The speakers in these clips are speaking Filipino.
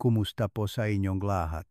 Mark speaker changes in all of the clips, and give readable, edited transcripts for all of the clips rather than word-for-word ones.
Speaker 1: Kumusta po sa inyong lahat?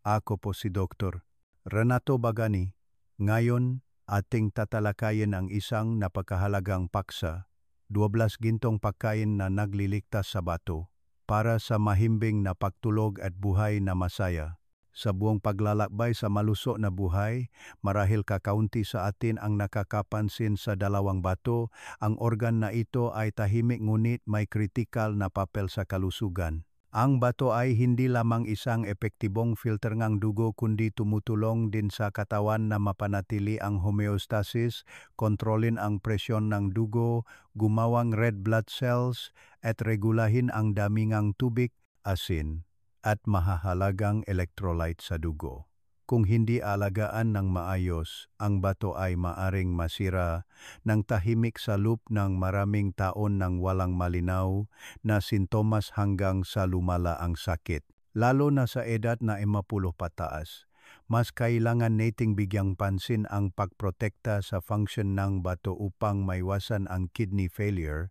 Speaker 1: Ako po si Dr. Renato Bagani. Ngayon, ating tatalakayin ang isang napakahalagang paksa, 12 gintong pagkain na nagliligtas sa bato para sa mahimbing na pagtulog at buhay na masaya. Sa buong paglalakbay sa malusog na buhay, marahil kakaunti sa atin ang nakakapansin sa dalawang bato. Ang organ na ito ay tahimik ngunit may kritikal na papel sa kalusugan. Ang bato ay hindi lamang isang epektibong filter ng dugo kundi tumutulong din sa katawan na mapanatili ang homeostasis, kontrolin ang presyon ng dugo, gumawang red blood cells, at regulahin ang dami ng tubig, asin, at mahahalagang electrolyte sa dugo. Kung hindi alagaan ng maayos, ang bato ay maaring masira ng tahimik sa loob ng maraming taon ng walang malinaw na sintomas hanggang sa lumala ang sakit. Lalo na sa edad na 50 pataas, mas kailangan nating bigyang pansin ang pagprotekta sa function ng bato upang maiwasan ang kidney failure,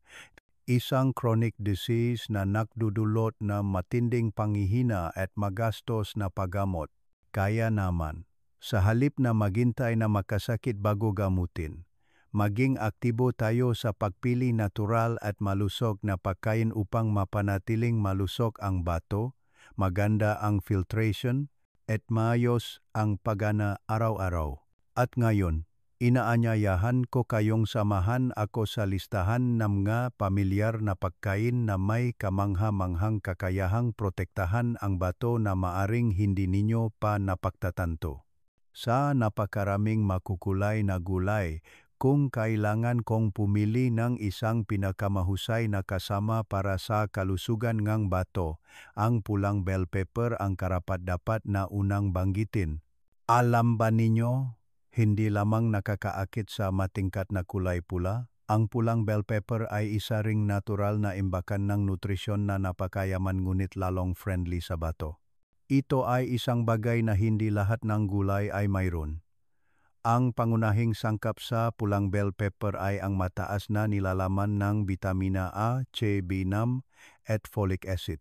Speaker 1: isang chronic disease na nagdudulot na matinding panghihina at magastos na paggamot. Kaya naman, sa halip na maghintay na makasakit bago gamutin, maging aktibo tayo sa pagpili natural at malusog na pagkain upang mapanatiling malusog ang bato, maganda ang filtration, at maayos ang pagana araw-araw. At ngayon, inaanyayahan ko kayong samahan ako sa listahan ng mga pamilyar na pagkain na may kamangha-manghang kakayahang protektahan ang bato na maaring hindi ninyo pa napagtatanto. Sa napakaraming makukulay na gulay, kung kailangan kong pumili ng isang pinakamahusay na kasama para sa kalusugan ng bato, ang pulang bell pepper ang karapat-dapat na unang banggitin. Alam ba ninyo? Hindi lamang nakakaakit sa matingkat na kulay pula, ang pulang bell pepper ay isa ring natural na imbakan ng nutrisyon na napakayaman ngunit lalong friendly sa bato. Ito ay isang bagay na hindi lahat ng gulay ay mayroon. Ang pangunahing sangkap sa pulang bell pepper ay ang mataas na nilalaman ng bitamina A, C, B6 at folic acid.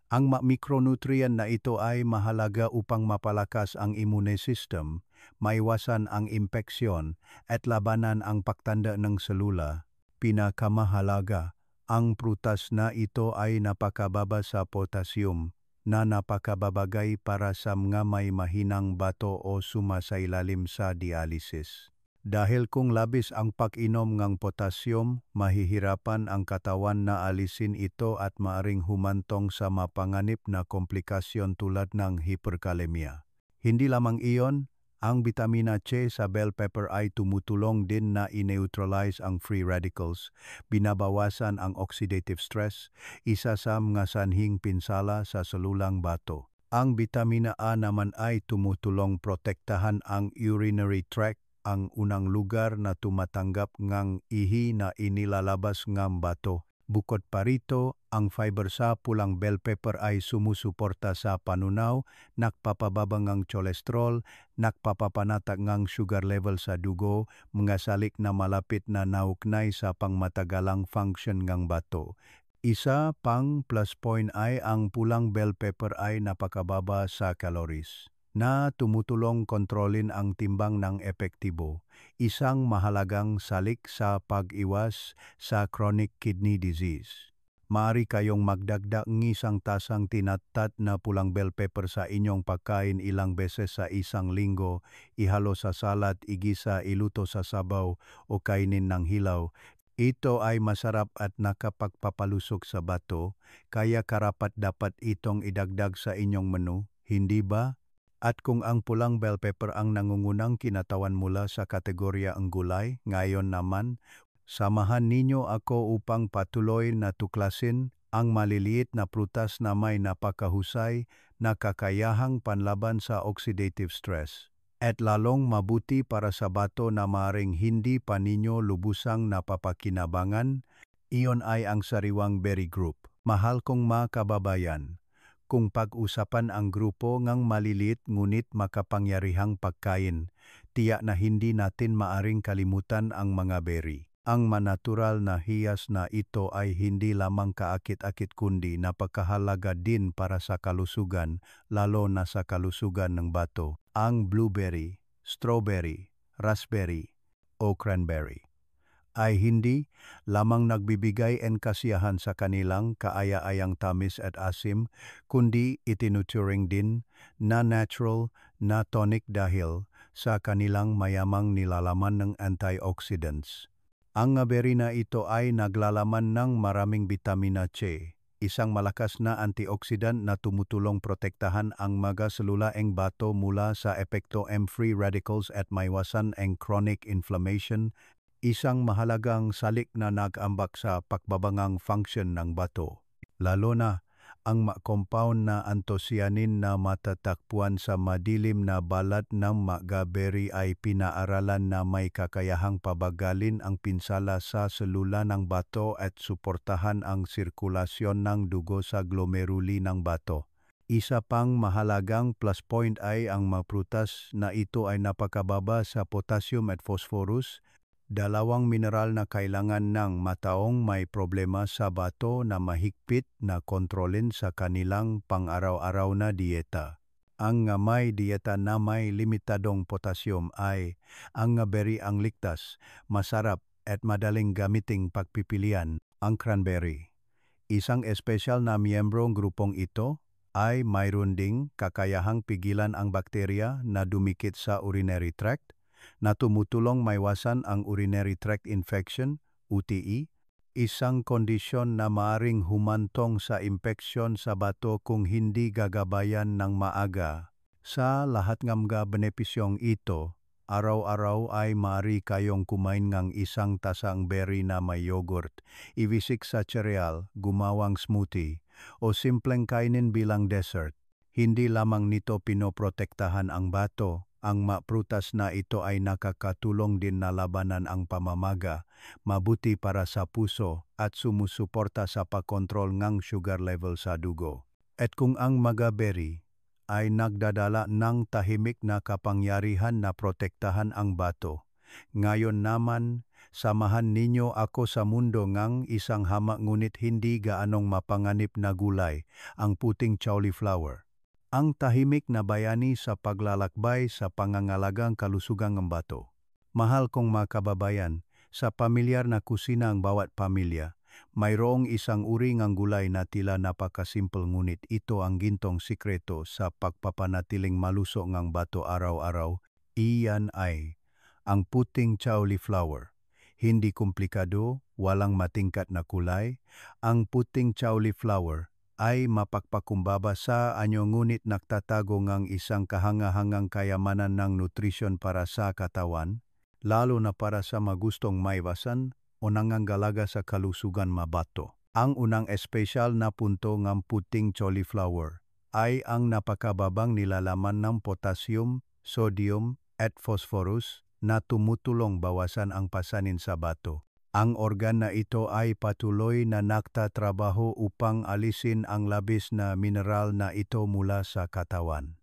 Speaker 1: Ang mikronutrient na ito ay mahalaga upang mapalakas ang immune system, maiwasan ang impeksyon at labanan ang pagtanda ng selula. Pinakamahalaga, ang prutas na ito ay napakababa sa potassium na napakababagay para sa mga may mahinang bato o sumasailalim sa dialysis. Dahil kung labis ang pag-inom ng potassium, mahihirapan ang katawan na alisin ito at maaring humantong sa mapanganib na komplikasyon tulad ng hyperkalemia. Hindi lamang iyon, ang bitamina C sa bell pepper ay tumutulong din na i-neutralize ang free radicals, binabawasan ang oxidative stress, isa sa mga sanhing pinsala sa selulang bato. Ang bitamina A naman ay tumutulong protektahan ang urinary tract, ang unang lugar na tumatanggap ng ihi na inilalabas ng bato. Bukod pa rito, ang fiber sa pulang bell pepper ay sumusuporta sa panunaw, nagpapababa ng cholesterol, nagpapapanatag ng sugar level sa dugo, mga salik na malapit na naugnay sa pangmatagalang function ng bato. Isa pang plus point ay ang pulang bell pepper ay napakababa sa calories, na tumutulong kontrolin ang timbang ng epektibo, isang mahalagang salik sa pag-iwas sa chronic kidney disease. Maaari kayong magdagdag ng isang tasang tinatat na pulang bell pepper sa inyong pagkain ilang beses sa isang linggo, ihalo sa salad, igisa, iluto sa sabaw o kainin ng hilaw. Ito ay masarap at nakapagpapalusog sa bato, kaya karapat-dapat itong idagdag sa inyong menu, hindi ba? At kung ang pulang bell pepper ang nangungunang kinatawan mula sa kategorya ang gulay, ngayon naman, samahan ninyo ako upang patuloy na tuklasin ang maliliit na prutas na may napakahusay na kakayahang panlaban sa oxidative stress. At lalong mabuti para sa bato na maaaring hindi pa ninyo lubusang napapakinabangan, iyon ay ang sariwang berry group. Mahal kong mga kababayan, kung pag-usapan ang grupo ng maliliit ngunit makapangyarihang pagkain, tiyak na hindi natin maaring kalimutan ang mga berry. Ang manatural na hiyas na ito ay hindi lamang kaakit-akit kundi napakahalaga din para sa kalusugan, lalo na sa kalusugan ng bato. Ang blueberry, strawberry, raspberry o cranberry ay hindi lamang nagbibigay ng kasiyahan sa kanilang kaaya-ayang tamis at asim, kundi itinuturing din na natural na tonic dahil sa kanilang mayamang nilalaman ng antioxidants. Ang berry na ito ay naglalaman ng maraming bitamina C, isang malakas na antioxidant na tumutulong protektahan ang mga selula ng bato mula sa epekto ng free radicals at maiwasan ang chronic inflammation, isang mahalagang salik na nag-ambak sa pakbabangang function ng bato. Lalo na ang compound na anthocyanin na matatagpuan sa madilim na balat ng mga berry ay pinaaralan na may kakayahang pabagalin ang pinsala sa selula ng bato at suportahan ang sirkulasyon ng dugo sa glomeruli ng bato. Isa pang mahalagang plus point ay ang mga prutas na ito ay napakababa sa potassium at phosphorus, dalawang mineral na kailangan ng mataong may problema sa bato na mahigpit na kontrolin sa kanilang pang-araw-araw na dieta. Ang may dieta na may limitadong potassium ay ang berry ang ligtas, masarap at madaling gamiting pagpipilian. Ang cranberry, isang espesyal na miyembrong grupong ito, ay mayroon ding kakayahang pigilan ang bakterya na dumikit sa urinary tract, na tumutulong maiwasan ang urinary tract infection, UTI, isang kondisyon na maaring humantong sa impeksyon sa bato kung hindi gagabayan ng maaga. Sa lahat ng mga benepisyong ito, araw-araw ay maaari kayong kumain ng isang tasang berry na may yogurt, ibisik sa cereal, gumawang smoothie, o simpleng kainin bilang dessert. Hindi lamang nito pinoprotektahan ang bato, ang prutas na ito ay nakakatulong din na labanan ang pamamaga, mabuti para sa puso at sumusuporta sa pagkontrol ng sugar level sa dugo. At kung ang mga berry ay nagdadala ng tahimik na kapangyarihan na protektahan ang bato, ngayon naman, samahan ninyo ako sa mundo ng isang hamak ngunit hindi gaanong mapanganib na gulay, ang puting cauliflower. Ang tahimik na bayani sa paglalakbay sa pangangalagang kalusugan ng bato. Mahal kong mga kababayan, sa pamilyar na kusina ang bawat pamilya, mayroong isang uri ng gulay na tila napakasimple ngunit ito ang gintong sikreto sa pagpapanatiling malusog ng bato araw-araw. Iyan ay ang puting cauliflower. Hindi komplikado, walang matingkat na kulay. Ang puting cauliflower ay mapagpakumbaba sa anyo ngunit nagtatago ng isang kahangahangang kayamanan ng nutrisyon para sa katawan, lalo na para sa magustong maiwasan o nangangalaga sa kalusugan mabato. Ang unang espesyal na punto ng puting cauliflower ay ang napakababang nilalaman ng potassium, sodium at phosphorus na tumutulong bawasan ang pasanin sa bato. Ang organ na ito ay patuloy na nagtatrabaho upang alisin ang labis na mineral na ito mula sa katawan.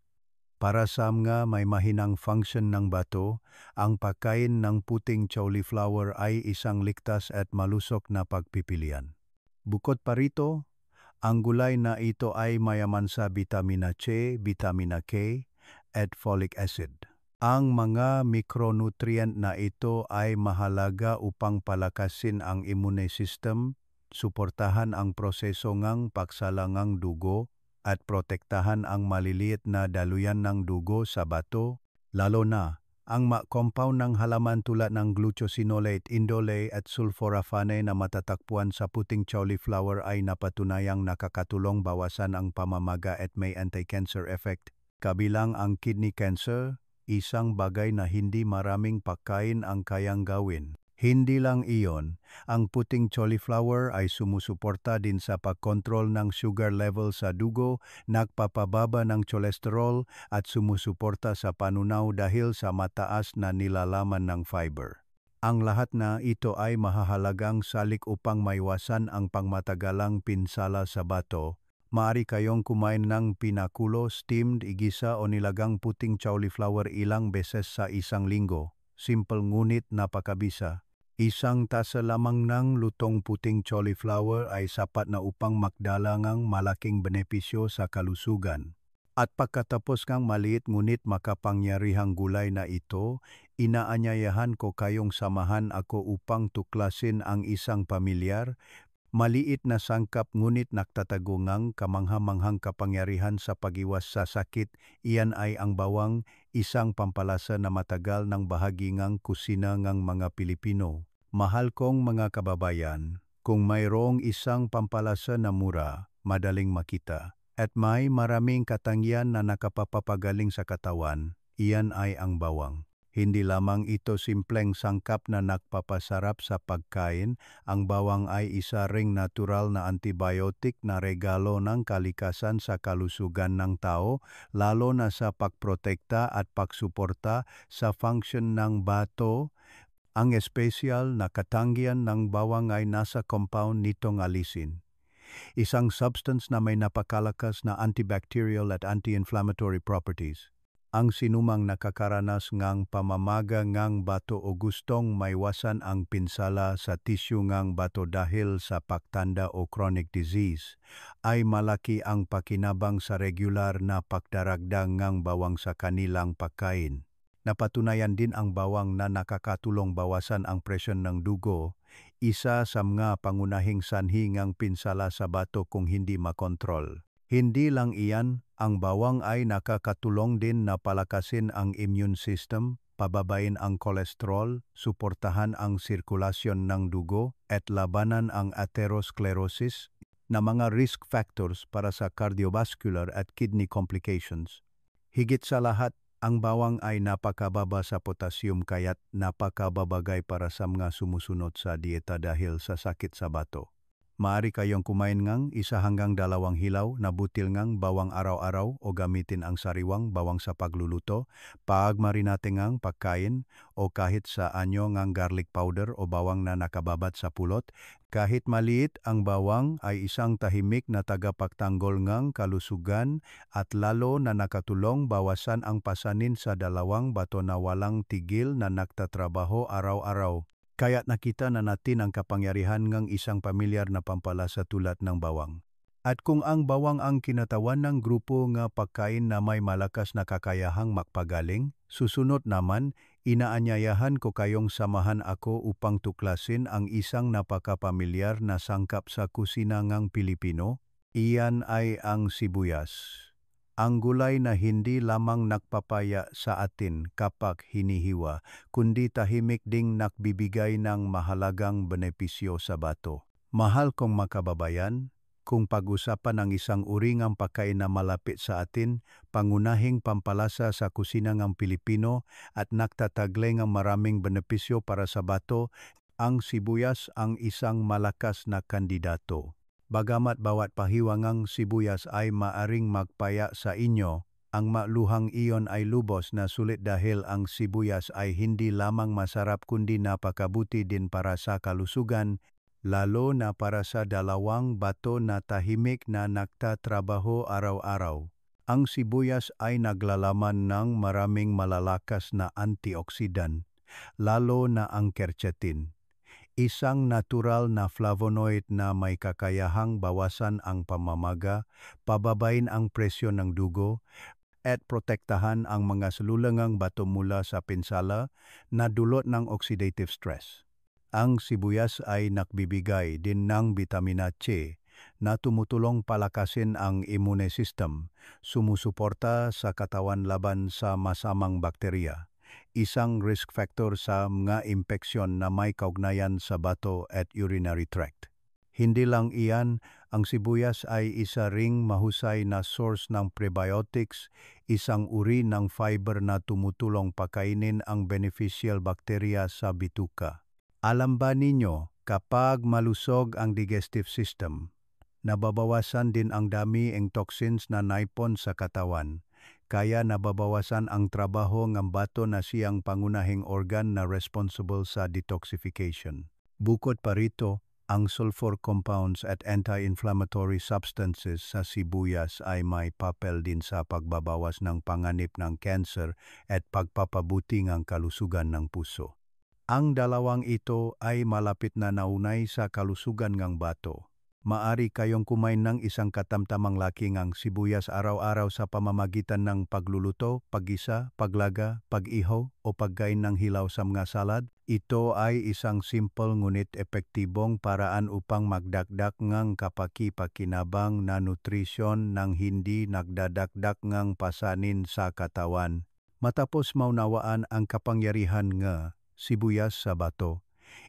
Speaker 1: Para sa mga may mahinang function ng bato, ang pagkain ng puting cauliflower ay isang ligtas at malusog na pagpipilian. Bukod pa rito, ang gulay na ito ay mayaman sa vitamina C, vitamina K, at folic acid. Ang mga mikronutrient na ito ay mahalaga upang palakasin ang immune system, suportahan ang proseso ng pagsalangang dugo, at protektahan ang maliliit na daluyan ng dugo sa bato, lalo na ang compound ng halaman tulad ng glucosinolate, indole at sulforaphane na matatagpuan sa puting cauliflower ay napatunayang nakakatulong bawasan ang pamamaga at may anti-cancer effect. Kabilang ang kidney cancer, isang bagay na hindi maraming pagkain ang kayang gawin. Hindi lang iyon, ang puting cauliflower ay sumusuporta din sa pagkontrol ng sugar level sa dugo, nagpapababa ng cholesterol at sumusuporta sa panunaw dahil sa mataas na nilalaman ng fiber. Ang lahat na ito ay mahahalagang salik upang maiwasan ang pangmatagalang pinsala sa bato. Maaari kayong kumain ng pinakulo, steamed, igisa o nilagang puting cauliflower ilang beses sa isang linggo. Simple ngunit napakabisa. Isang tasa lamang ng lutong puting cauliflower ay sapat na upang magdala ng malaking benepisyo sa kalusugan. At pagkatapos ng maliit ngunit makapangyarihang gulay na ito, inaanyayahan ko kayong samahan ako upang tuklasin ang isang pamilyar, maliit na sangkap ngunit nagtatago ng kamangha-manghang kapangyarihan sa pag-iwas sa sakit. Iyan ay ang bawang, isang pampalasa na matagal ng bahagi ng kusina ng mga Pilipino. Mahal kong mga kababayan, kung mayroong isang pampalasa na mura, madaling makita, at may maraming katangian na nakapapagaling sa katawan, iyan ay ang bawang. Hindi lamang ito simpleng sangkap na nagpapasarap sa pagkain, ang bawang ay isa ring natural na antibiotic na regalo ng kalikasan sa kalusugan ng tao, lalo na sa pagprotekta at pagsuporta sa function ng bato. Ang espesyal na katangian ng bawang ay nasa compound nitong alisin, isang substance na may napakalakas na antibacterial at anti-inflammatory properties. Ang sinumang nakakaranas ngang pamamaga ngang bato o gustong maiwasan ang pinsala sa tissue ngang bato dahil sa pagtanda o chronic disease, ay malaki ang pakinabang sa regular na pagdaragdag ngang bawang sa kanilang pagkain. Napatunayan din ang bawang na nakakatulong bawasan ang presyon ng dugo, isa sa mga pangunahing sanhi ngang pinsala sa bato kung hindi makontrol. Hindi lang iyan, ang bawang ay nakakatulong din na palakasin ang immune system, pababain ang kolesterol, suportahan ang sirkulasyon ng dugo, at labanan ang atherosclerosis na mga risk factors para sa cardiovascular at kidney complications. Higit sa lahat, ang bawang ay napakababa sa potassium kaya't napakababagay para sa mga sumusunod sa dieta dahil sa sakit sa bato. Maaari kayong kumain ngang 1 hanggang 2 hilaw na butil ngang bawang araw-araw o gamitin ang sariwang bawang sa pagluluto, pagmarinate ngang pagkain o kahit sa anyo ngang garlic powder o bawang na nakababat sa pulot. Kahit maliit, ang bawang ay isang tahimik na tagapagtanggol ngang kalusugan at lalo na nakatulong bawasan ang pasanin sa dalawang bato na walang tigil na nagtatrabaho araw-araw. Kaya't nakita na natin ang kapangyarihan ng isang pamilyar na pampalasa tulad ng bawang. At kung ang bawang ang kinatawan ng grupo nga pagkain na may malakas na kakayahang magpagaling, susunod naman, inaanyayahan ko kayong samahan ako upang tuklasin ang isang napakapamilyar na sangkap sa kusina ng Pilipino. Iyan ay ang sibuyas. Ang gulay na hindi lamang nagpapaya sa atin kapag hinihiwa, kundi tahimik ding nagbibigay ng mahalagang benepisyo sa bato. Mahal kong makababayan, kung pag-usapan ang isang uri ng pagkain na malapit sa atin, pangunahing pampalasa sa kusina ng Pilipino at nagtataglay ng maraming benepisyo para sa bato, ang sibuyas ang isang malakas na kandidato. Bagamat bawat pahiwangang sibuyas ay maaring magpaya sa inyo, ang maluhang iyon ay lubos na sulit dahil ang sibuyas ay hindi lamang masarap kundi napakabuti din para sa kalusugan, lalo na para sa dalawang bato na tahimik na nagtatrabaho araw-araw. Ang sibuyas ay naglalaman ng maraming malalakas na antioksidan, lalo na ang quercetin, isang natural na flavonoid na may kakayahang bawasan ang pamamaga, pababain ang presyon ng dugo, at protektahan ang mga salulangang bato mula sa pinsala na dulot ng oxidative stress. Ang sibuyas ay nagbibigay din ng bitamina C na tumutulong palakasin ang immune system, sumusuporta sa katawan laban sa masamang bakterya, isang risk factor sa mga impeksyon na may kaugnayan sa bato at urinary tract. Hindi lang iyan, ang sibuyas ay isa ring mahusay na source ng prebiotics, isang uri ng fiber na tumutulong pakainin ang beneficial bakterya sa bituka. Alam ba ninyo, kapag malusog ang digestive system, nababawasan din ang dami ng toxins na naipon sa katawan, kaya nababawasan ang trabaho ng bato na siyang pangunahing organ na responsible sa detoxification. Bukod pa rito, ang sulfur compounds at anti-inflammatory substances sa sibuyas ay may papel din sa pagbabawas ng panganib ng cancer at pagpapabuti ng kalusugan ng puso. Ang dalawang ito ay malapit na naunay sa kalusugan ng bato. Maari kayong kumain ng isang katamtamang laki ng sibuyas araw-araw sa pamamagitan ng pagluluto, paggisa, paglaga, pag-ihaw o pagkain ng hilaw sa mga salad. Ito ay isang simple ngunit epektibong paraan upang magdagdag ng kapaki-pakinabang na nutrisyon nang hindi nagdadagdag ng pasanin sa katawan. Matapos maunawaan ang kapangyarihan ng sibuyas sa bato,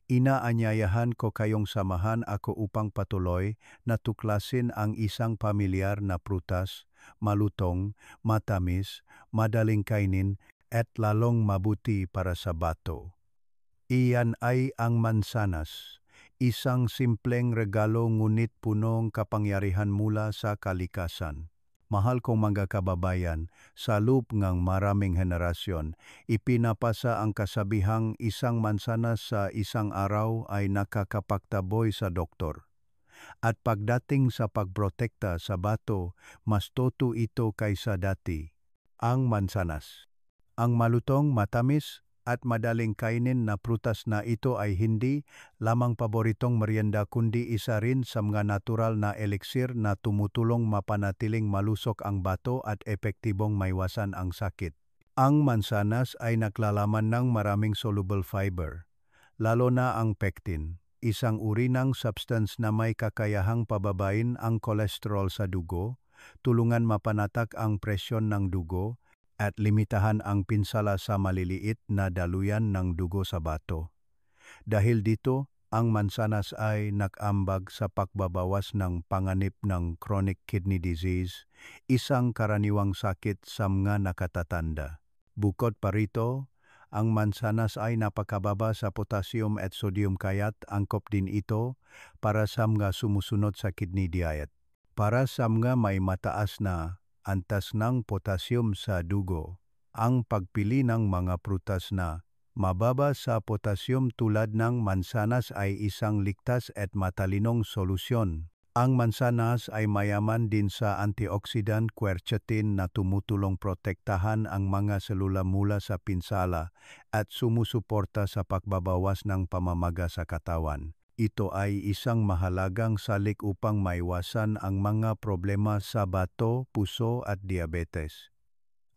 Speaker 1: inaanyayahan ko kayong samahan ako upang patuloy na tuklasin ang isang pamilyar na prutas, malutong, matamis, madaling kainin at lalong mabuti para sa bato. Iyan ay ang mansanas, isang simpleng regalo ngunit punong kapangyarihan mula sa kalikasan. Mahal kong mga kababayan, sa loob ng maraming henerasyon, ipinapasa ang kasabihang isang mansanas sa isang araw ay nakakapagtaboy sa doktor. At pagdating sa pagprotekta sa bato, mas toto ito kaysa dati. Ang mansanas. Ang malutong, matamis, at madaling kainin na prutas na ito ay hindi lamang paboritong merienda kundi isa rin sa mga natural na eliksir na tumutulong mapanatiling malusog ang bato at epektibong maiwasan ang sakit. Ang mansanas ay naglalaman ng maraming soluble fiber, lalo na ang pectin, isang uri ng substance na may kakayahang pababain ang kolesterol sa dugo, tulungan mapanatag ang presyon ng dugo, at limitahan ang pinsala sa maliliit na daluyan ng dugo sa bato. Dahil dito, ang mansanas ay nag-ambag sa pagbabawas ng panganib ng chronic kidney disease, isang karaniwang sakit sa mga nakatatanda. Bukod pa rito, ang mansanas ay napakababa sa potassium at sodium kaya't angkop din ito para sa mga sumusunod sa kidney diet. Para sa mga may mataas na antas ng potassium sa dugo, ang pagpili ng mga prutas na mababa sa potassium tulad ng mansanas ay isang ligtas at matalinong solusyon. Ang mansanas ay mayaman din sa antioxidant quercetin na tumutulong protektahan ang mga selula mula sa pinsala at sumusuporta sa pagbabawas ng pamamaga sa katawan. Ito ay isang mahalagang salik upang maiwasan ang mga problema sa bato, puso at diabetes.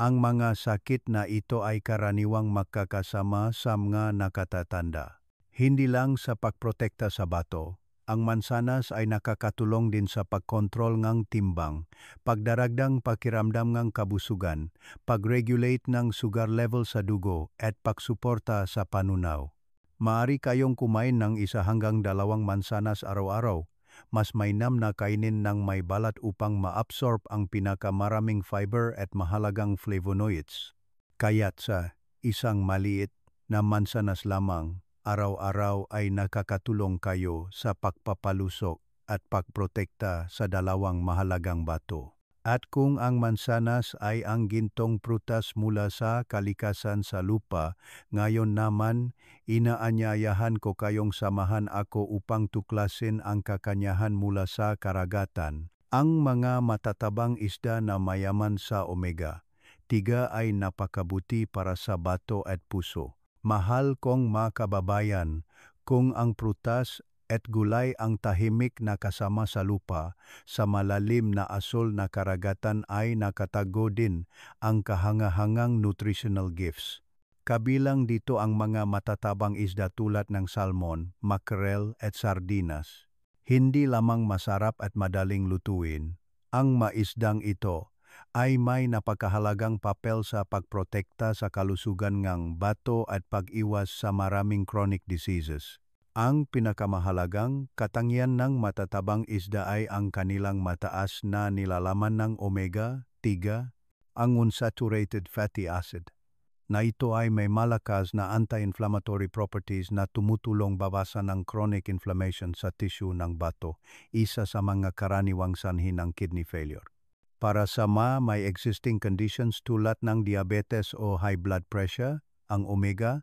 Speaker 1: Ang mga sakit na ito ay karaniwang makakasama sa mga nakatatanda. Hindi lang sa pagprotekta sa bato, ang mansanas ay nakakatulong din sa pagkontrol ng timbang, pagdaragdang pakiramdam ng kabusugan, pag-regulate ng sugar level sa dugo at pagsuporta sa panunaw. Maaari kayong kumain ng 1 hanggang 2 mansanas araw-araw, mas mainam na kainin ng may balat upang ma-absorb ang pinakamaraming fiber at mahalagang flavonoids. Kaya't sa isang maliit na mansanas lamang, araw-araw ay nakakatulong kayo sa pagpapalusok at pagprotekta sa dalawang mahalagang bato. At kung ang mansanas ay ang gintong prutas mula sa kalikasan sa lupa, ngayon naman inaanyayahan ko kayong samahan ako upang tuklasin ang kakanyahan mula sa karagatan. Ang mga matatabang isda na mayaman sa omega-3 ay napakabuti para sa bato at puso. Mahal kong mga kababayan, kung ang prutas at gulay ang tahimik na kasama sa lupa, sa malalim na asul na karagatan ay nakatago din ang kahangahangang nutritional gifts. Kabilang dito ang mga matatabang isda tulad ng salmon, mackerel at sardinas. Hindi lamang masarap at madaling lutuin, ang maisdang ito ay may napakahalagang papel sa pagprotekta sa kalusugan ng bato at pag-iwas sa maraming chronic diseases. Ang pinakamahalagang katangian ng matatabang isda ay ang kanilang mataas na nilalaman ng omega-3, ang unsaturated fatty acid, na ito ay may malakas na anti-inflammatory properties na tumutulong bawasan ng chronic inflammation sa tissue ng bato, isa sa mga karaniwang sanhi ng kidney failure. Para sa may existing conditions tulad ng diabetes o high blood pressure, ang omega-3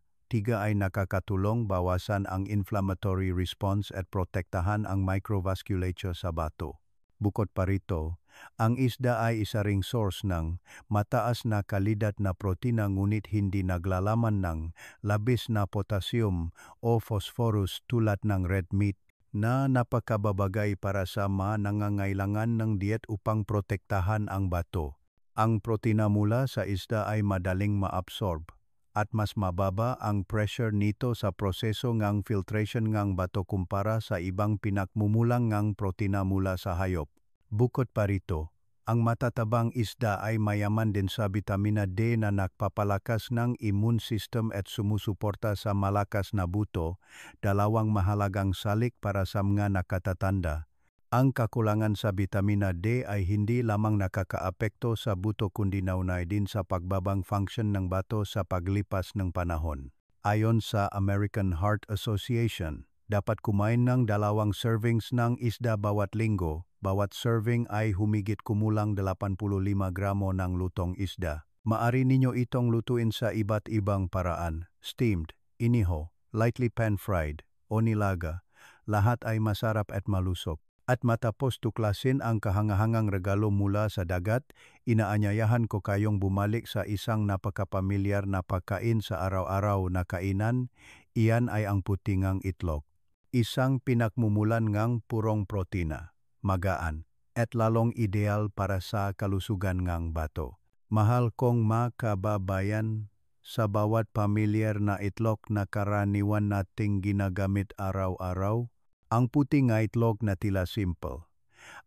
Speaker 1: ay nakakatulong bawasan ang inflammatory response at protektahan ang microvasculature sa bato. Bukod pa rito, Ang isda ay isa ring source ng mataas na kalidad na protina ngunit hindi naglalaman ng labis na potassium o phosphorus tulad ng red meat na napakababagay para sa mga nangangailangan ng diet upang protektahan ang bato. Ang protina mula sa isda ay madaling maabsorb at mas mababa ang pressure nito sa proseso ng filtration ng bato kumpara sa ibang pinakmumulang ng protina mula sa hayop. Bukod pa rito, ang matatabang isda ay mayaman din sa bitamina D na nagpapalakas ng immune system at sumusuporta sa malakas na buto, dalawang mahalagang salik para sa mga nakatatanda. Ang kakulangan sa bitamina D ay hindi lamang nakakaapekto sa buto kundi naunay din sa pagbabang function ng bato sa paglipas ng panahon. Ayon sa American Heart Association, dapat kumain ng 2 servings ng isda bawat linggo. Bawat serving ay humigit kumulang 85 gramo ng lutong isda. Maari ninyo itong lutuin sa iba't ibang paraan, steamed, inihaw, lightly pan-fried, o nilaga. Lahat ay masarap at malusog. At matapos tuklasin ang kahangahangang regalo mula sa dagat, inaanyayahan ko kayong bumalik sa isang napakapamilyar na pagkain sa araw-araw na kainan. Iyan ay ang putingang itlog. Isang pinakmumulan ngang purong protina, magaan, at lalong ideal para sa kalusugan ng bato. Mahal kong makababayan, sa bawat pamilyar na itlog na karaniwan nating ginagamit araw-araw, ang puting itlog na tila simple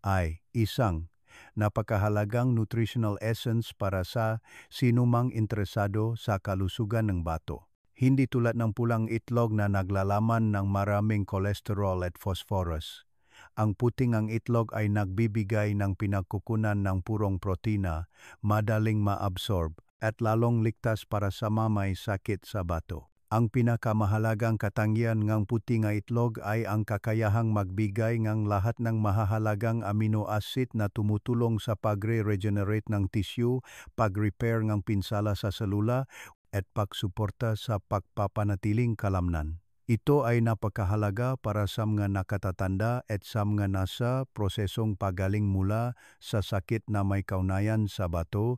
Speaker 1: ay isang napakahalagang nutritional essence para sa sinumang interesado sa kalusugan ng bato. Hindi tulad ng pulang itlog na naglalaman ng maraming cholesterol at phosphorus. Ang puting itlog ay nagbibigay ng pinagkukunan ng purong protina, madaling maabsorb at lalong ligtas para sa may sakit sa bato. Ang pinakamahalagang katangian ng puting itlog ay ang kakayahang magbigay ng lahat ng mahahalagang amino acid na tumutulong sa pagre-regenerate ng tissue, pag-repair ng pinsala sa selula, at pagsuporta sa pagpapanatiling kalamnan. Ito ay napakahalaga para sa mga nakatatanda at sa mga nasa prosesong pagaling mula sa sakit na may kaugnayan sa bato,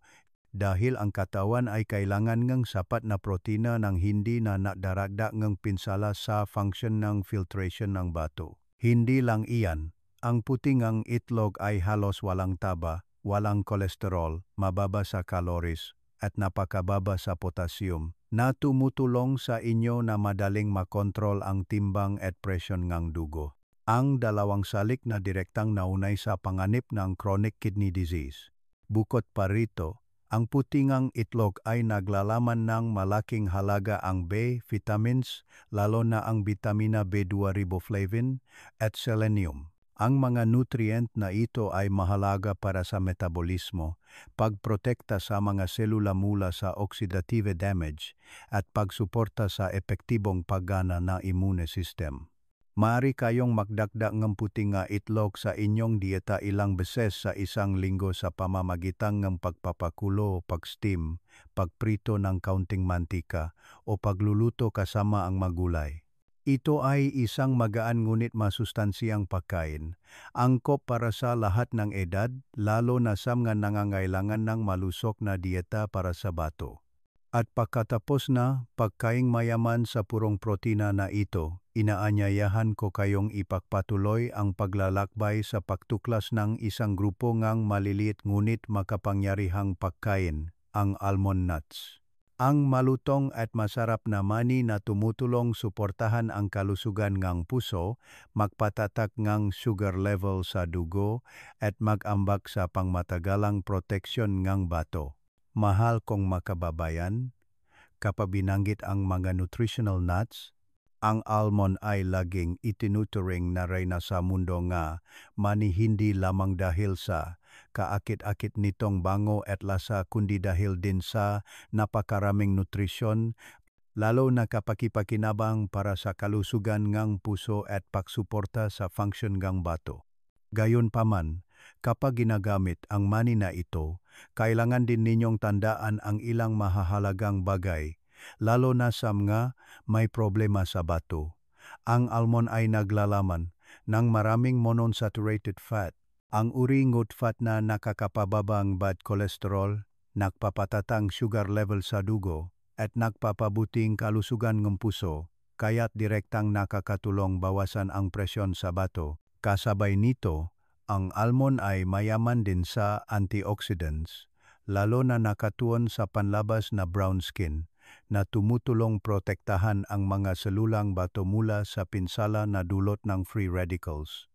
Speaker 1: dahil ang katawan ay kailangan ng sapat na protina ng hindi na nadaragdag ng pinsala sa function ng filtration ng bato. Hindi lang iyan, ang puting itlog ay halos walang taba, walang kolesterol, mababa sa calories, at napakababa sa potassium, na tumutulong sa inyo na madaling makontrol ang timbang at presyon ng dugo. Ang 2 salik na direktang naunay sa panganib ng chronic kidney disease. Bukod pa rito, ang puting itlog ay naglalaman ng malaking halaga ang B vitamins, lalo na ang bitamina B2 riboflavin at selenium. Ang mga nutrient na ito ay mahalaga para sa metabolismo, pagprotekta sa mga selula mula sa oxidative damage, at pagsuporta sa epektibong paggana ng immune system. Maaari kayong magdagdag ng puting itlog sa inyong dieta ilang beses sa isang linggo sa pamamagitan ng pagpapakulo, pag-steam, pagprito ng kaunting mantika, o pagluluto kasama ang magulay. Ito ay isang magaan ngunit masustansyang pagkain, angkop para sa lahat ng edad, lalo na sa mga nangangailangan ng malusog na dieta para sa bato. At pagkatapos na pagkaing mayaman sa purong protina na ito, inaanyayahan ko kayong ipagpatuloy ang paglalakbay sa pagtuklas ng isang grupo ng maliliit ngunit makapangyarihang pagkain, ang almond nuts. Ang malutong at masarap na mani na tumutulong suportahan ang kalusugan ng puso, magpatatak ng sugar level sa dugo, at mag-ambag sa pangmatagalang proteksyon ng bato. Mahal kong makababayan, kapag binanggit ang mga nutritional nuts, ang almond ay laging itinuturing na reyna sa mundo nga mani hindi lamang dahil sa kaakit-akit nitong bango at lasa kundi dahil din sa napakaraming nutrisyon, lalo na kapakipakinabang para sa kalusugan ng puso at pagsuporta sa function ng bato. Gayunpaman, kapag ginagamit ang mani na ito, kailangan din ninyong tandaan ang ilang mahahalagang bagay, lalo na sa mga may problema sa bato. Ang almond ay naglalaman ng maraming monounsaturated fat, Ang uri ng fat na nakakapababang bad cholesterol, nagpapatatang sugar level sa dugo, at nagpapabuting kalusugan ng puso, kaya't direktang nakakatulong bawasan ang presyon sa bato. Kasabay nito, ang almond ay mayaman din sa antioxidants, lalo na nakatuon sa panlabas na brown skin, na tumutulong protektahan ang mga selulang bato mula sa pinsala na dulot ng free radicals.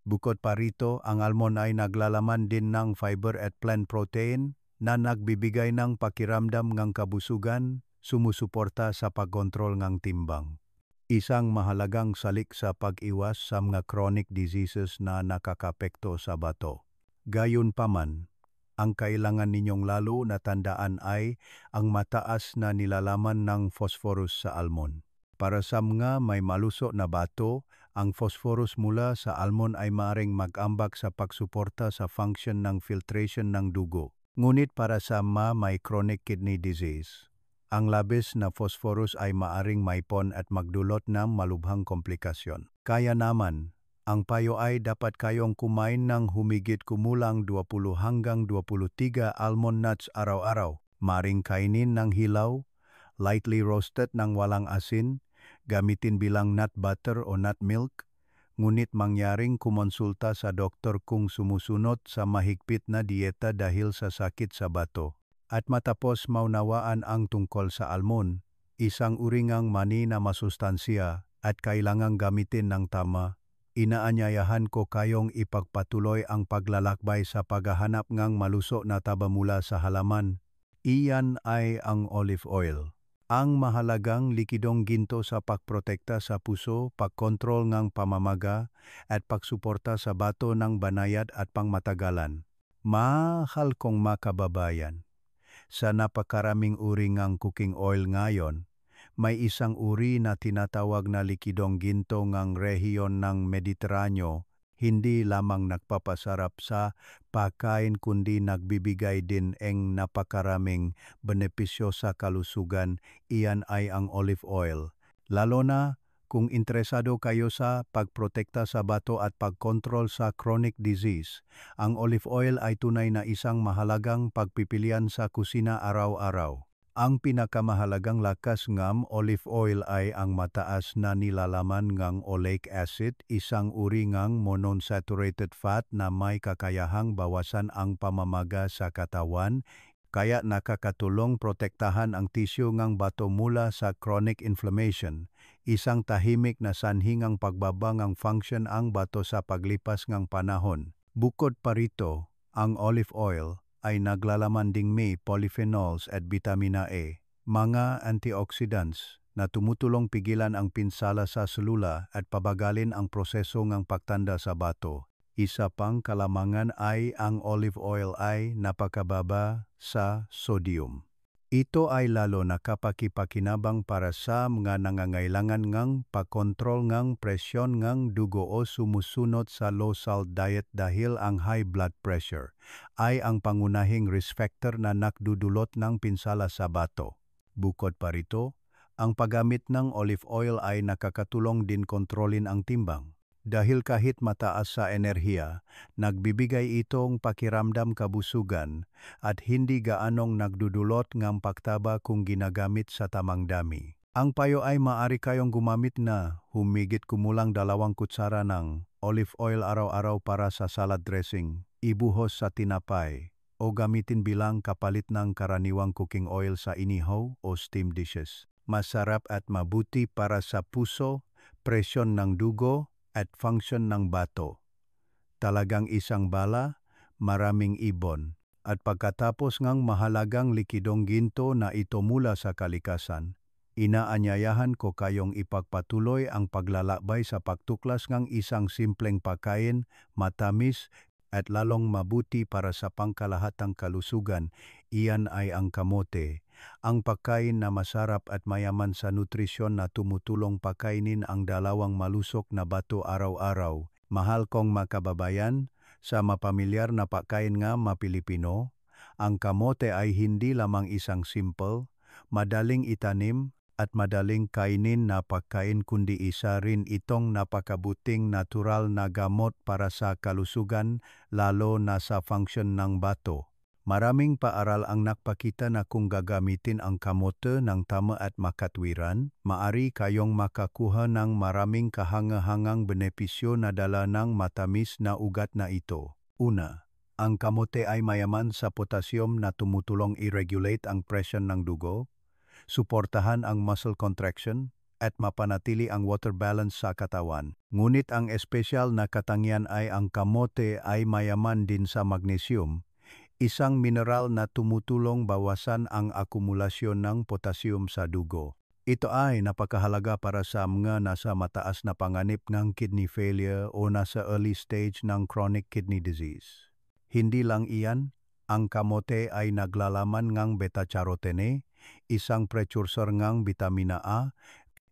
Speaker 1: Bukod pa rito, ang almond ay naglalaman din ng fiber at plant protein na nagbibigay ng pakiramdam ng kabusugan, sumusuporta sa pagkontrol ng timbang. Isang mahalagang salik sa pag-iwas sa mga chronic diseases na nakakapekto sa bato. Gayunpaman, ang kailangan ninyong lalo na tandaan ay ang mataas na nilalaman ng phosphorus sa almond. Para sa mga may maluso na bato, ang phosphorus mula sa almond ay maaaring mag-ambag sa pagsuporta sa function ng filtration ng dugo. Ngunit para sa mga may chronic kidney disease, ang labis na phosphorus ay maaaring maipon at magdulot ng malubhang komplikasyon. Kaya naman, ang payo ay dapat kayong kumain ng humigit kumulang 20 hanggang 23 almond nuts araw-araw. Maring kainin ng hilaw, lightly roasted ng walang asin, gamitin bilang nut butter o nut milk, ngunit mangyaring kumonsulta sa doktor kung sumusunod sa mahigpit na dieta dahil sa sakit sa bato. At matapos maunawaan ang tungkol sa almond, isang uringang mani na masustansya at kailangang gamitin ng tama, inaanyayahan ko kayong ipagpatuloy ang paglalakbay sa paghahanap ng maluso na taba mula sa halaman. Iyan ay ang olive oil. Ang mahalagang likidong ginto sa pagprotekta sa puso, pagkontrol ng pamamaga, at pagsuporta sa bato ng banayad at pangmatagalan. Mahal kong makababayan, sa napakaraming uri ng cooking oil ngayon, may isang uri na tinatawag na likidong ginto ng rehiyon ng Mediteraneo, hindi lamang nagpapasarap sa pagkain kundi nagbibigay din ng napakaraming benepisyo sa kalusugan. Iyan ay ang olive oil. Lalo na kung interesado kayo sa pagprotekta sa bato at pagkontrol sa chronic disease, ang olive oil ay tunay na isang mahalagang pagpipilian sa kusina araw-araw. Ang pinakamahalagang lakas ng olive oil ay ang mataas na nilalaman ng oleic acid, isang uri ng monounsaturated fat na may kakayahang bawasan ang pamamaga sa katawan, kaya nakakatulong protektahan ang tisyo ng bato mula sa chronic inflammation, isang tahimik na sanhi ng pagbaba ng function ang bato sa paglipas ng panahon. Bukod pa rito, ang olive oil ay naglalaman ding may polyphenols at vitamina A, mga antioxidants na tumutulong pigilan ang pinsala sa selula at pabagalin ang proseso ng pagtanda sa bato. Isa pang kalamangan ay ang olive oil ay napakababa sa sodium. Ito ay lalo na kapakipakinabang para sa mga nangangailangan ng pagkontrol ng presyon ng dugo o sumusunod sa low-salt diet dahil ang high blood pressure ay ang pangunahing risk factor na nakdudulot ng pinsala sa bato. Bukod pa rito, ang paggamit ng olive oil ay nakakatulong din kontrolin ang timbang. Dahil kahit mataas sa enerhiya, nagbibigay itong pakiramdam kabusugan at hindi gaanong nagdudulot ng pagtaba kung ginagamit sa tamang dami. Ang payo ay maaari kayong gumamit na humigit kumulang 2 kutsara ng olive oil araw-araw para sa salad dressing, ibuhos sa tinapay, o gamitin bilang kapalit ng karaniwang cooking oil sa inihaw o steam dishes. Masarap at mabuti para sa puso, presyon ng dugo, at function ng bato. Talagang isang bala, maraming ibon. At pagkatapos ng mahalagang likidong ginto na ito mula sa kalikasan, inaanyayahan ko kayong ipagpatuloy ang paglalakbay sa pagtuklas ng isang simpleng pagkain, matamis at lalong mabuti para sa pangkalahatang kalusugan. Iyan ay ang kamote, ang pagkain na masarap at mayaman sa nutrisyon na tumutulong pakainin ang 2 malusok na bato araw-araw. Mahal kong makababayan, sa mapamilyar na pagkain nga mapilipino, ang kamote ay hindi lamang isang simple, madaling itanim at madaling kainin na pagkain kundi isa rin itong napakabuting natural na gamot para sa kalusugan lalo na sa function ng bato. Maraming paaral ang nagpakita na kung gagamitin ang kamote ng tama at makatwiran, maari kayong makakuha ng maraming kahangahangang benepisyo na dala ng matamis na ugat na ito. Una, ang kamote ay mayaman sa potassium na tumutulong i-regulate ang presyon ng dugo, suportahan ang muscle contraction, at mapanatili ang water balance sa katawan. Ngunit ang espesyal na katangian ay ang kamote ay mayaman din sa magnesium, isang mineral na tumutulong bawasan ang akumulasyon ng potassium sa dugo. Ito ay napakahalaga para sa mga nasa mataas na panganib ng kidney failure o nasa early stage ng chronic kidney disease. Hindi lang iyan, ang kamote ay naglalaman ng beta-carotene, isang precursor ng vitamina A,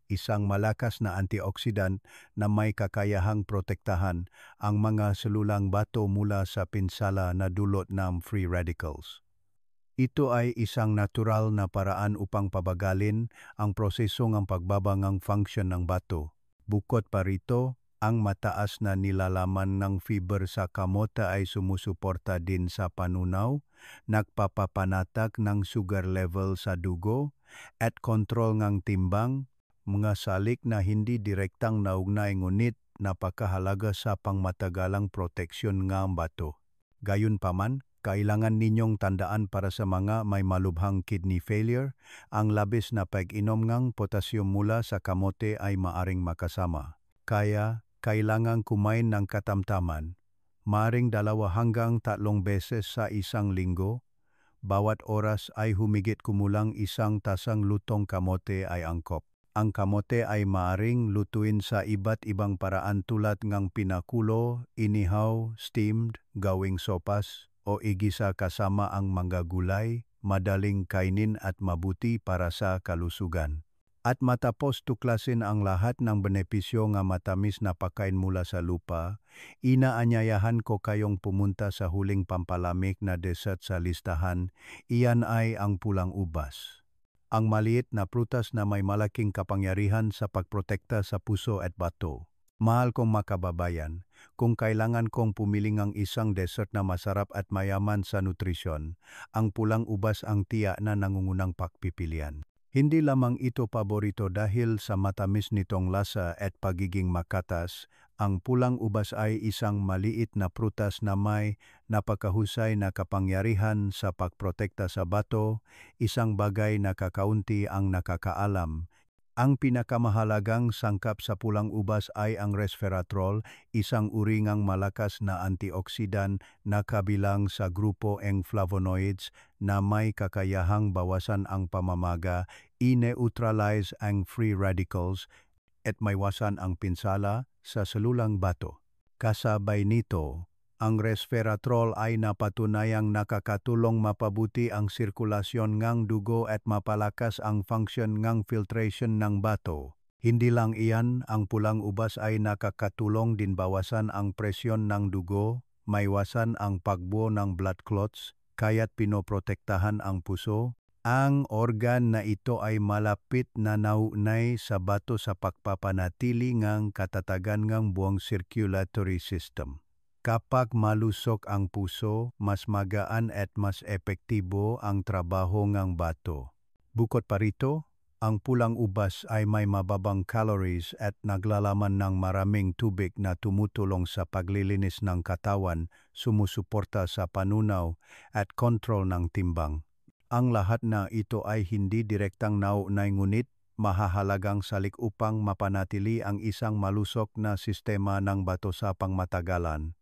Speaker 1: isang malakas na antioxidant na may kakayahang protektahan ang mga selulang bato mula sa pinsala na dulot ng free radicals. Ito ay isang natural na paraan upang pabagalin ang proseso ng pagbaba ng function ng bato. Bukod pa rito, ang mataas na nilalaman ng fiber sa kamote ay sumusuporta din sa panunaw, nagpapapanatag ng sugar level sa dugo, at kontrol ng timbang, mga salik na hindi direktang naugnay ngunit napakahalaga sa pangmatagalang proteksyon ng bato. Gayunpaman, kailangan ninyong tandaan para sa mga may malubhang kidney failure, ang labis na pag-inom ng potassium mula sa kamote ay maaring makasama. Kaya, kailangan kumain ng katamtaman, maaring 2 hanggang 3 beses sa isang linggo. Bawat oras ay humigit kumulang 1 tasang lutong kamote ay angkop. Ang kamote ay maaring lutuin sa iba't ibang paraan tulad ng pinakulo, inihaw, steamed, gawing sopas, o igisa kasama ang mga gulay, madaling kainin at mabuti para sa kalusugan. At matapos tuklasin ang lahat ng benepisyo ng matamis na pagkain mula sa lupa, inaanyayahan ko kayong pumunta sa huling pampalamig na dessert sa listahan, iyan ay ang pulang ubas. Ang maliit na prutas na may malaking kapangyarihan sa pagprotekta sa puso at bato. Mahal kong makababayan, kung kailangan kong pumili ng isang dessert na masarap at mayaman sa nutrisyon, ang pulang ubas ang tiyak na nangungunang pagpipilian. Hindi lamang ito paborito dahil sa matamis nitong lasa at pagiging makatas, ang pulang ubas ay isang maliit na prutas na may napakahusay na kapangyarihan sa pagprotekta sa bato, isang bagay na kakaunti ang nakakaalam. Ang pinakamahalagang sangkap sa pulang ubas ay ang resveratrol, isang uri ng malakas na antioxidant na kabilang sa grupo ng flavonoids na may kakayahang bawasan ang pamamaga, i-neutralize ang free radicals, at maiwasan ang pinsala sa selulang bato. Kasabay nito, ang resveratrol ay napatunayang nakakatulong mapabuti ang sirkulasyon ng dugo at mapalakas ang function ng filtration ng bato. Hindi lang iyan, ang pulang ubas ay nakakatulong din bawasan ang presyon ng dugo, maiwasan ang pagbuo ng blood clots, kaya't pinoprotektahan ang puso. Ang organ na ito ay malapit na naugnay sa bato sa pagpapanatili ng katatagan ng buong circulatory system. Kapag malusog ang puso, mas magaan at mas epektibo ang trabaho ng bato. Bukod pa rito, ang pulang ubas ay may mababang calories at naglalaman ng maraming tubig na tumutulong sa paglilinis ng katawan, sumusuporta sa panunaw at kontrol ng timbang. Ang lahat na ito ay hindi direktang naugnay ngunit mahahalagang salik upang mapanatili ang isang malusog na sistema ng bato sa pangmatagalan.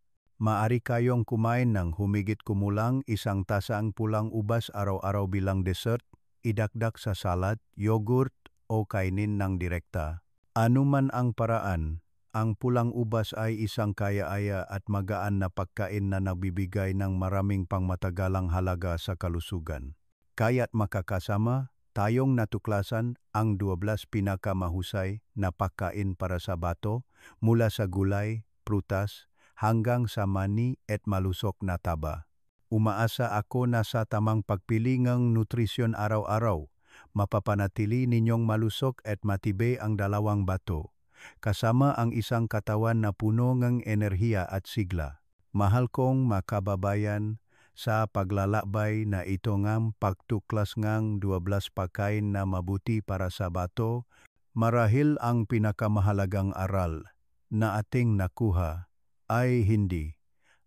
Speaker 1: Maari kayong kumain ng humigit kumulang 1 tasang pulang ubas araw-araw bilang dessert, idagdag sa salad, yogurt o kainin ng direkta. Anuman ang paraan, ang pulang ubas ay isang kaya-aya at magaan na pagkain na nagbibigay ng maraming pangmatagalang halaga sa kalusugan. Kaya't makakasama tayong natuklasan ang 12 pinakamahusay na pagkain para sa bato mula sa gulay, prutas, hanggang sa mani at malusog na taba. Umaasa ako na sa tamang pagpili ng nutrisyon araw-araw, mapapanatili ninyong malusog at matibay ang dalawang bato, kasama ang isang katawan na puno ng enerhiya at sigla. Mahal kong makababayan, sa paglalakbay na ito ngang pagtuklas ngang 12 pagkain na mabuti para sa bato, marahil ang pinakamahalagang aral na ating nakuha ay hindi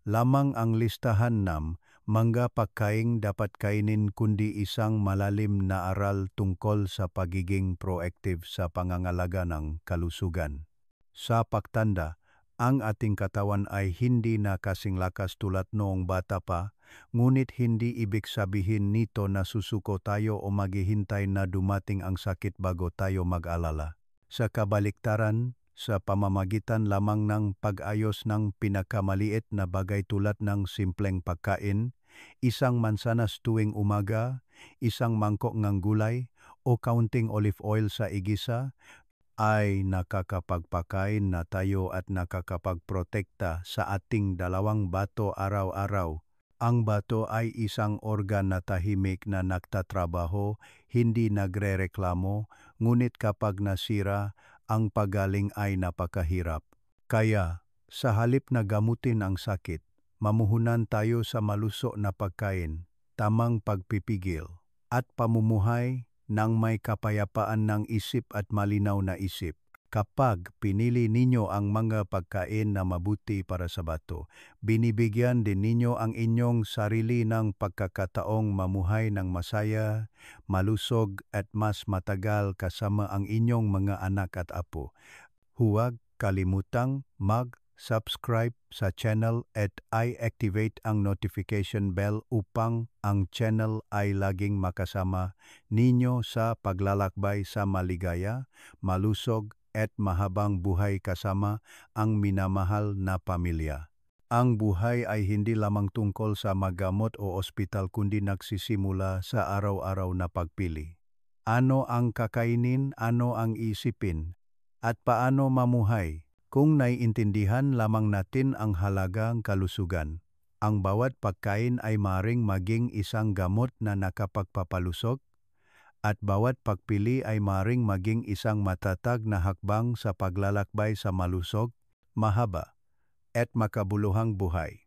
Speaker 1: lamang ang listahan ng mga pagkain dapat kainin kundi isang malalim na aral tungkol sa pagiging proactive sa pangangalaga ng kalusugan. Sa pagtanda, ang ating katawan ay hindi na kasing lakas tulad noong bata pa, ngunit hindi ibig sabihin nito na susuko tayo o maghihintay na dumating ang sakit bago tayo mag-alala. Sa kabaliktaran, sa pamamagitan lamang ng pag-ayos ng pinakamaliit na bagay tulad ng simpleng pagkain, isang mansanas tuwing umaga, isang mangkok ng gulay, o kaunting olive oil sa igisa, ay nakakapagpakain na tayo at nakakapagprotekta sa ating dalawang bato araw-araw. Ang bato ay isang organ na tahimik na nagtatrabaho, hindi nagrereklamo, ngunit kapag nasira, ang pagaling ay napakahirap. Kaya, sa halip na gamutin ang sakit, mamuhunan tayo sa malusog na pagkain, tamang pagpipigil, at pamumuhay ng may kapayapaan ng isip at malinaw na isip. Kapag pinili ninyo ang mga pagkain na mabuti para sa bato, binibigyan din ninyo ang inyong sarili ng pagkakataong mamuhay ng masaya, malusog at mas matagal kasama ang inyong mga anak at apo. Huwag kalimutang mag-subscribe sa channel at i-activate ang notification bell upang ang channel ay laging makasama ninyo sa paglalakbay sa maligaya, malusog at mahabang buhay kasama ang minamahal na pamilya. Ang buhay ay hindi lamang tungkol sa magamot o ospital kundi nagsisimula sa araw-araw na pagpili. Ano ang kakainin, ano ang isipin, at paano mamuhay? Kung naiintindihan lamang natin ang halagang kalusugan, ang bawat pagkain ay maring maging isang gamot na nakapagpapalusog, at bawat pagpili ay maring maging isang matatag na hakbang sa paglalakbay sa malusog, mahaba, at makabuluhang buhay.